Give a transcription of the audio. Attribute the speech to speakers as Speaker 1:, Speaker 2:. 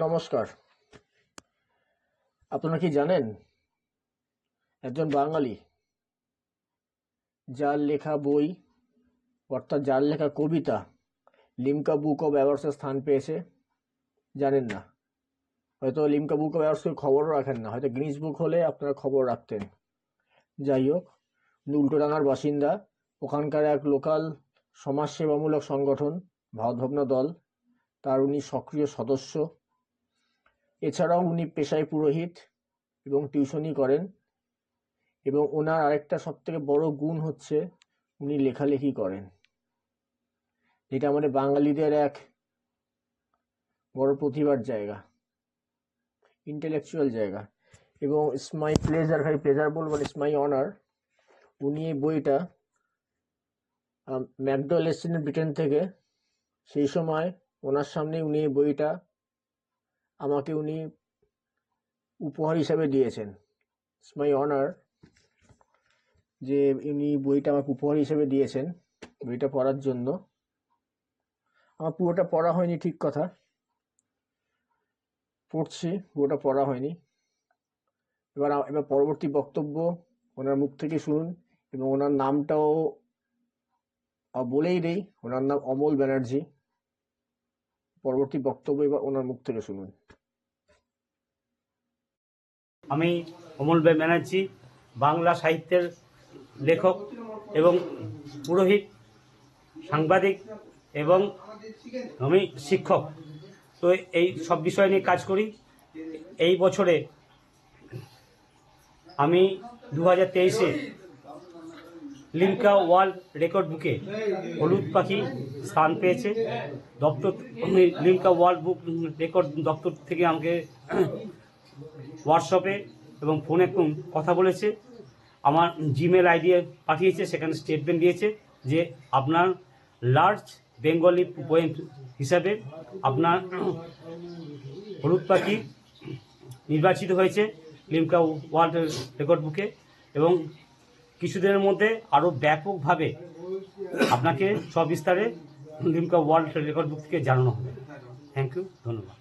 Speaker 1: নমস্কার। আপনারা কি জানেন একজন বাঙালি যার লেখা বই অর্থাৎ যার লেখা কবিতা লিমকা বুক অব অ্যাওয়ার্ডসে স্থান পেয়েছে? জানেন না, হয়তো লিমকা বুক অব অ্যাওয়ার্ডসের খবরও রাখেন না, হয়তো গিনিস বুক হলে আপনারা খবর রাখতেন। যাই হোক, উনি উল্টোডাঙার বাসিন্দা, ওখানকার এক লোকাল সমাজসেবামূলক সংগঠন ভারত ভাবনা দল, তার উনি সক্রিয় সদস্য। এছাড়াও উনি পেশায় পুরোহিত এবং টিউশনি করেন, এবং ওনার আরেকটা সবথেকে বড় গুণ হচ্ছে উনি লেখালেখি করেন, যেটা আমাদের বাঙালিদের এক বড় প্রতিভার জায়গা, ইন্টেলেকচুয়াল জায়গা। এবং ইটস মাই প্লেজার, ভাই প্লেজার বলবো, ইটস মাই অনার, উনি এই বইটা ম্যাকডওয়েল এসেছিলেন ব্রিটেন থেকে, সেই সময় ওনার সামনে উনি এই বইটা আমাকে উনি উপহার হিসাবে দিয়েছেন। ইটস মাই অনার যে উনি বইটা আমাকে উপহার হিসেবে দিয়েছেন বইটা পড়ার জন্য। আমার পুরোটা পড়া হয়নি, ঠিক কথা, পড়ছি, পুরোটা পড়া হয়নি। এবার পরবর্তী বক্তব্য ওনার মুখ থেকে শুনুন, এবং ওনার নামটাও বলেই দেই, ওনার নাম অমল ব্যানার্জি। পরবর্তী বক্তব্য এবার ওনার মুখ থেকে শুনুন।
Speaker 2: আমি অমল ব্যানার্জি, বাংলা সাহিত্যের লেখক এবং পুরোহিত, সাংবাদিক এবং আমি শিক্ষক। তো এই সব বিষয় নিয়ে কাজ করি। এই বছরে আমি 2023-এ লিমকা ওয়ার্ল্ড রেকর্ড বুকে হলুদ পাখি স্থান পেয়েছে। দপ্তর লিমকা ওয়ার্ল্ড বুক রেকর্ড দপ্তর থেকে আমাকে হোয়াটসঅ্যাপে এবং ফোনে কথা বলেছে, আমার জিমেল আইডি পাঠিয়েছে, সেখানে স্টেটমেন্ট দিয়েছে যে আপনার লার্জ বেঙ্গলি পোয়েম হিসাবে আপনার হলুদ পাখি নির্বাচিত হয়েছে লিমকা ওয়ার্ল্ড রেকর্ড বুকে, এবং কিছুদিনের মধ্যে আরও ব্যাপকভাবে আপনাকে সবিস্তারে লিমকা ওয়ার্ল্ড রেকর্ড বুক থেকে জানানো হবে। থ্যাংক ইউ, ধন্যবাদ।